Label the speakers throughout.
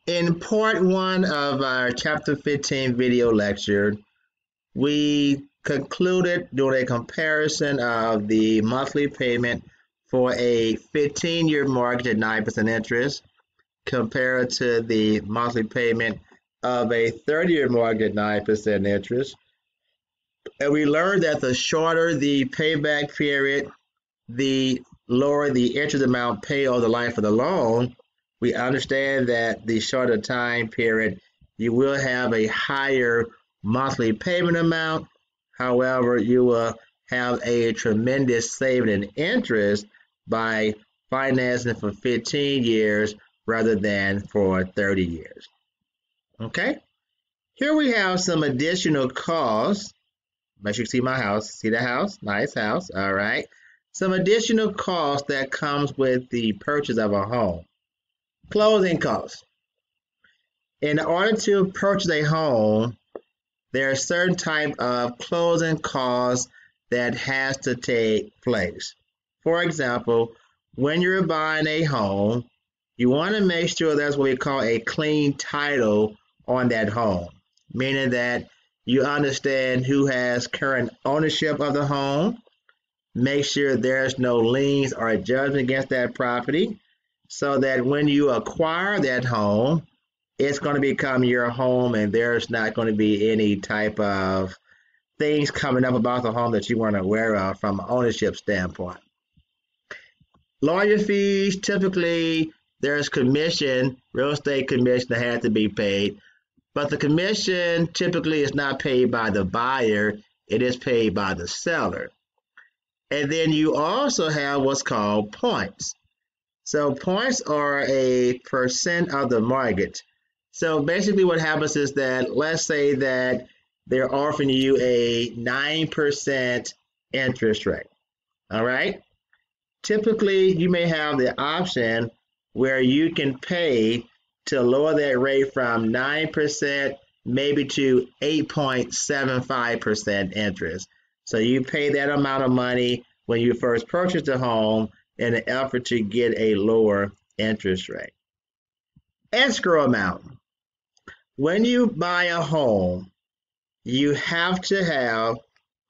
Speaker 1: In part one of our chapter 15 video lecture, we concluded doing a comparison of the monthly payment for a 15-year mortgage at 9% interest compared to the monthly payment of a 30-year mortgage at 9% interest. And we learned that the shorter the payback period, the lower the interest amount paid over the life of the loan. We understand that the shorter time period, you will have a higher monthly payment amount. However, you will have a tremendous saving in interest by financing for 15 years rather than for 30 years. Okay, here we have some additional costs. Make sure you see my house. See the house? Nice house. All right. Some additional costs that comes with the purchase of a home. Closing costs. In order to purchase a home, there are certain type of closing costs that has to take place. For example, when you're buying a home, you want to make sure there's what we call a clean title on that home, meaning that you understand who has current ownership of the home. Make sure there's no liens or judgment against that property so that when you acquire that home, it's going to become your home and there's not going to be any type of things coming up about the home that you weren't aware of from an ownership standpoint. Lawyer fees, typically there's commission, real estate commission that has to be paid, but the commission typically is not paid by the buyer, it is paid by the seller. And then you also have what's called points. So points are a percent of the mortgage. So basically what happens is that, let's say that they're offering you a 9% interest rate. All right. Typically you may have the option where you can pay to lower that rate from 9% maybe to 8.75% interest. So you pay that amount of money when you first purchase the home in an effort to get a lower interest rate. Escrow amount. When you buy a home, you have to have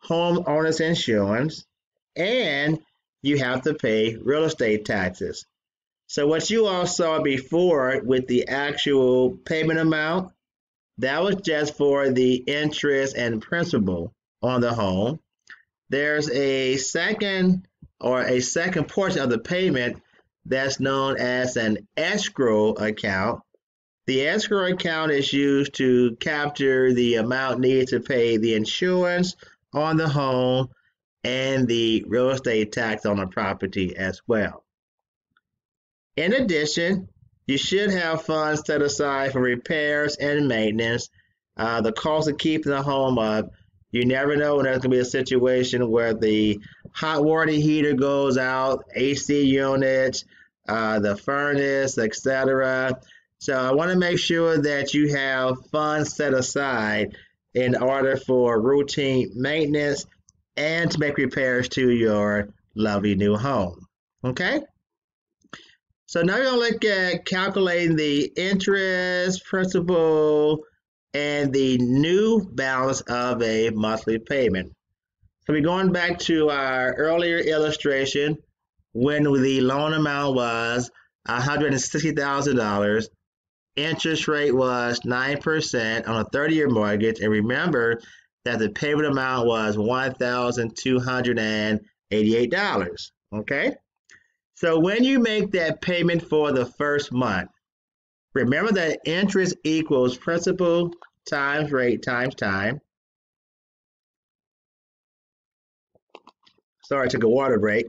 Speaker 1: homeowners insurance and you have to pay real estate taxes. So what you all saw before with the actual payment amount, that was just for the interest and principal on the home. There's a second portion of the payment that's known as an escrow account. The escrow account is used to capture the amount needed to pay the insurance on the home and the real estate tax on the property as well. In addition, you should have funds set aside for repairs and maintenance. The cost of keeping the home up. You never know when there's going to be a situation where the hot water heater goes out, AC units, the furnace, etc. So I want to make sure that you have funds set aside in order for routine maintenance and to make repairs to your lovely new home. Okay? So now we're going to look at calculating the interest, principal, and the new balance of a monthly payment. So we're going back to our earlier illustration when the loan amount was $160,000. Interest rate was 9% on a 30-year mortgage. And remember that the payment amount was $1,288. Okay? So when you make that payment for the first month, remember that interest equals principal times rate times time. Sorry, I took a water break.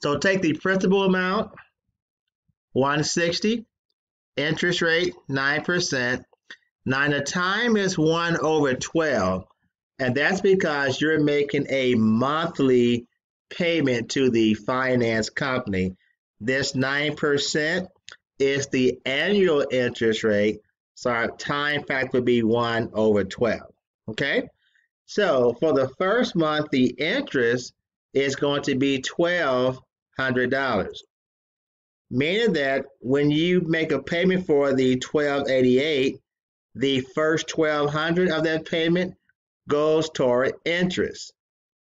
Speaker 1: So take the principal amount, 160, interest rate, 9%. Now the time is 1/12, and that's because you're making a monthly payment to the finance company. This 9% is the annual interest rate, so our time factor would be 1/12. Okay? So for the first month, the interest is going to be $1,200. meaning that when you make a payment for the $1,288, the first $1,200 of that payment goes toward interest.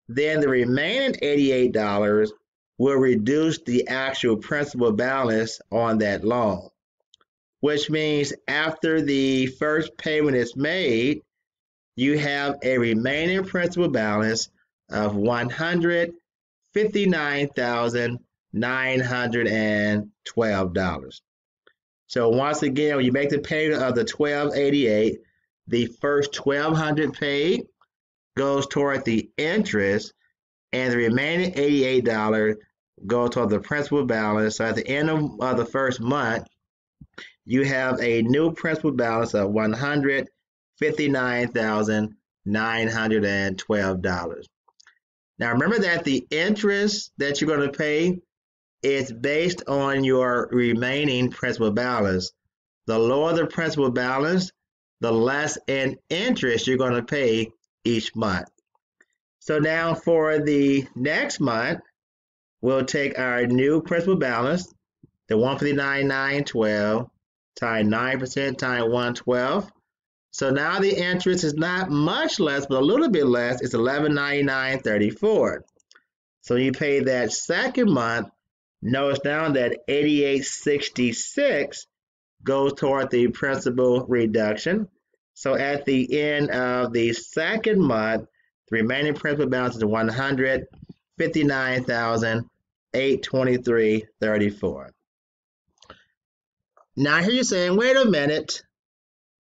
Speaker 1: Then the remaining $88 will reduce the actual principal balance on that loan, which means after the first payment is made, you have a remaining principal balance of $159,912. So once again, when you make the payment of the $1,288, the first $1,200 paid goes toward the interest, and the remaining $88 goes toward the principal balance. So at the end of the first month, you have a new principal balance of $159,912. Now remember that the interest that you're going to pay is based on your remaining principal balance. The lower the principal balance, the less in interest you're going to pay each month. So now for the next month, we'll take our new principal balance, the $159,912, times 9% times 112. So now the interest is not much less, but a little bit less. It's $1,199.34. So you pay that second month. Notice down that $88.66 goes toward the principal reduction. So at the end of the second month, the remaining principal balance is $159,823.34. Now here you're saying, wait a minute,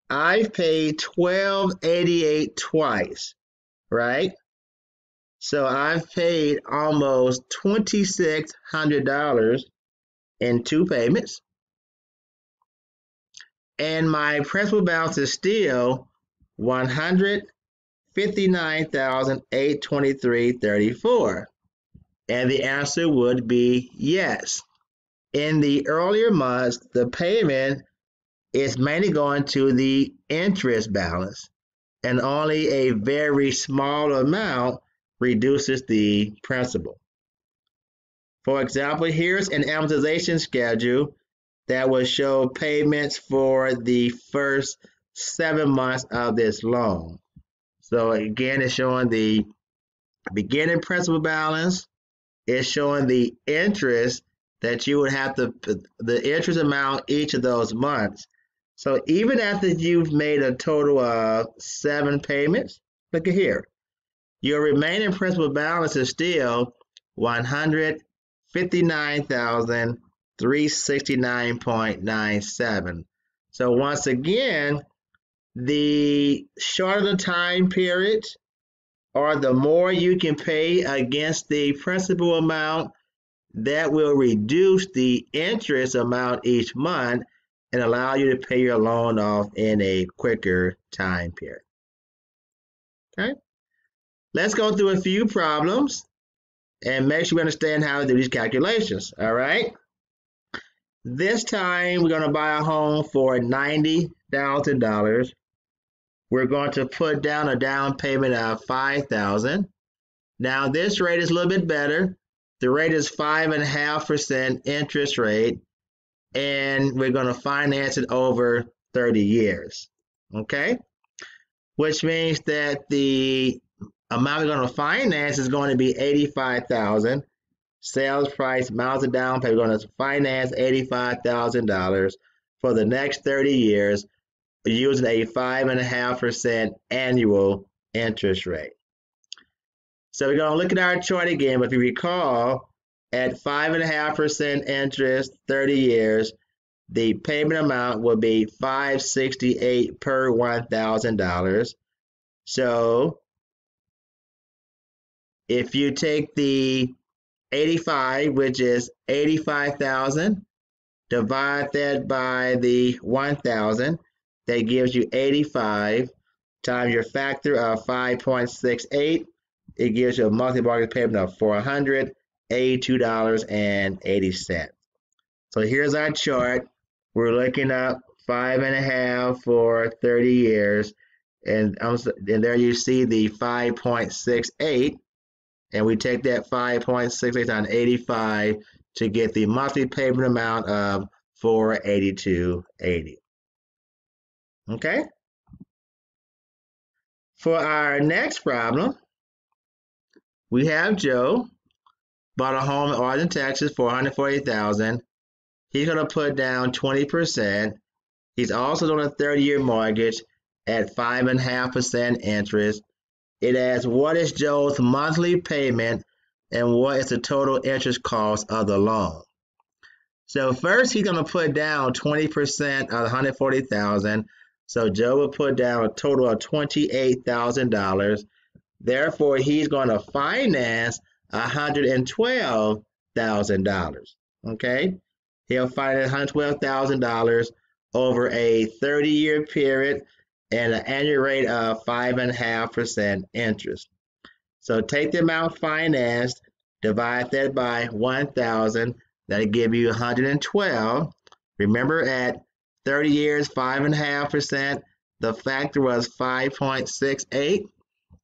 Speaker 1: I've paid $1,288 twice, right? So I've paid almost $2,600 in two payments, and my principal balance is still $159,823.34. And the answer would be yes. In the earlier months, the payment is mainly going to the interest balance, and only a very small amount reduces the principal. For example, here's an amortization schedule that will show payments for the first 7 months of this loan. So again, it's showing the beginning principal balance. It's showing the interest that you would have to, the interest amount each of those months. So even after you've made a total of 7 payments, look at here, your remaining principal balance is still $159,369.97. So once again, the shorter the time period, or the more you can pay against the principal amount, that will reduce the interest amount each month and allow you to pay your loan off in a quicker time period. Okay, let's go through a few problems and make sure we understand how to do these calculations. All right, this time we're going to buy a home for $90,000. We're going to put down a down payment of $5,000. Now this rate is a little bit better. The rate is 5.5% interest rate, and we're going to finance it over 30 years. Okay, which means that the amount we're going to finance is going to be $85,000. Sales price, amount of down payment, we're going to finance $85,000 for the next 30 years using a 5.5% annual interest rate. So we're going to look at our chart again. But if you recall, at 5.5% interest, 30 years, the payment amount will be $568 per $1,000. So if you take the 85, which is 85,000, divide that by the 1,000, that gives you 85 times your factor of 5.68. It gives you a monthly mortgage payment of $482.80. So here's our chart. We're looking up 5.5 for 30 years, and there you see the 5.68, and we take that 5.68 times 85 to get the monthly payment amount of $482.80. Okay? For our next problem, we have Joe bought a home in Arlington, Texas for $140,000. He's going to put down 20%. He's also doing a 30-year mortgage at 5.5% interest. It asks, what is Joe's monthly payment and what is the total interest cost of the loan? So first, he's going to put down 20% of the $140,000. So Joe will put down a total of $28,000. Therefore, he's going to finance $112,000. Okay, he'll finance $112,000 over a 30-year period and an annual rate of 5.5% interest. So take the amount financed, divide that by 1,000. That'll give you 112. Remember, at 30 years, 5.5%. The factor was 5.68.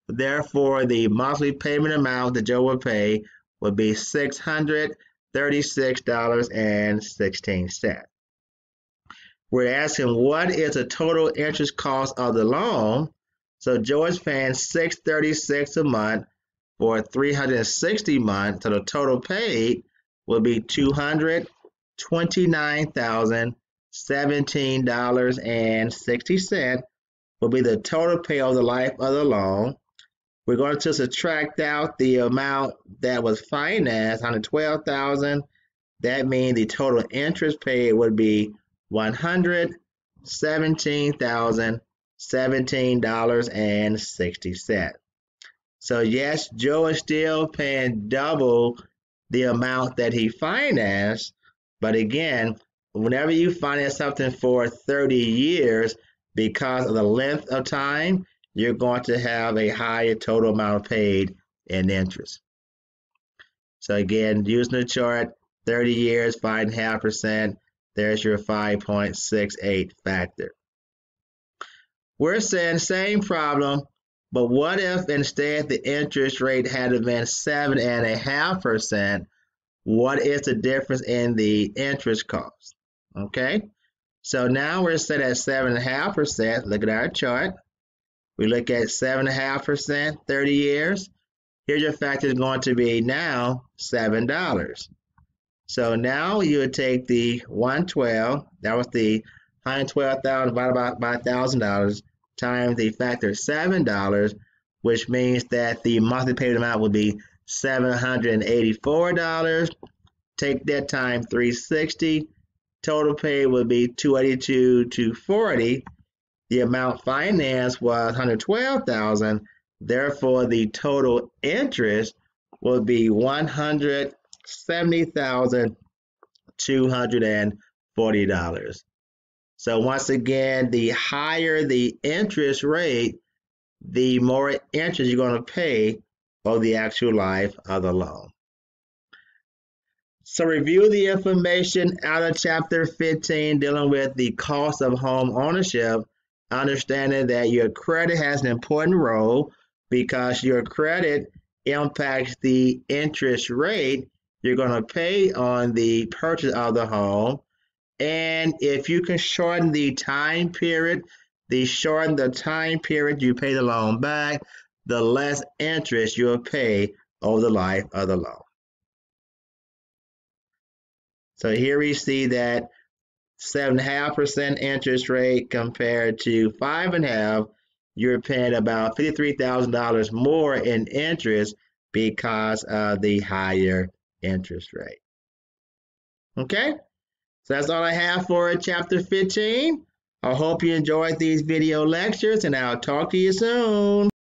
Speaker 1: Therefore, the monthly payment amount that Joe will pay would be $636.16. We're asking, what is the total interest cost of the loan? So Joe is paying $636 a month for 360 months. So the total paid will be $229,017.60 will be the total pay of the life of the loan. We're going to subtract out the amount that was financed, $112,000. That means the total interest paid would be $117,017.60. So yes, Joe is still paying double the amount that he financed, but again, whenever you finance something for 30 years, because of the length of time, you're going to have a higher total amount paid in interest. So again, using the chart, 30 years, 5.5%, there's your 5.68 factor. We're saying same problem, but what if instead the interest rate had been 7.5%? What is the difference in the interest cost? Okay, so now we're set at 7.5%. Look at our chart. We look at 7.5%, 30 years. Here's your factor is going to be now $7. So now you would take the 112, that was the $112,000 divided by $1,000 times the factor $7, which means that the monthly payment amount would be $784. Take that times 360. Total pay would be $282,240. The amount financed was $112,000. Therefore, the total interest will be $170,240. So once again, the higher the interest rate, the more interest you're going to pay over the actual life of the loan. So review the information out of Chapter 15 dealing with the cost of home ownership, understanding that your credit has an important role because your credit impacts the interest rate you're going to pay on the purchase of the home. And if you can shorten the time period, the shorten the time period you pay the loan back, the less interest you'll pay over the life of the loan. So here we see that 7.5% interest rate compared to 5.5%, you're paying about $53,000 more in interest because of the higher interest rate. Okay, so that's all I have for Chapter 15. I hope you enjoyed these video lectures, and I'll talk to you soon.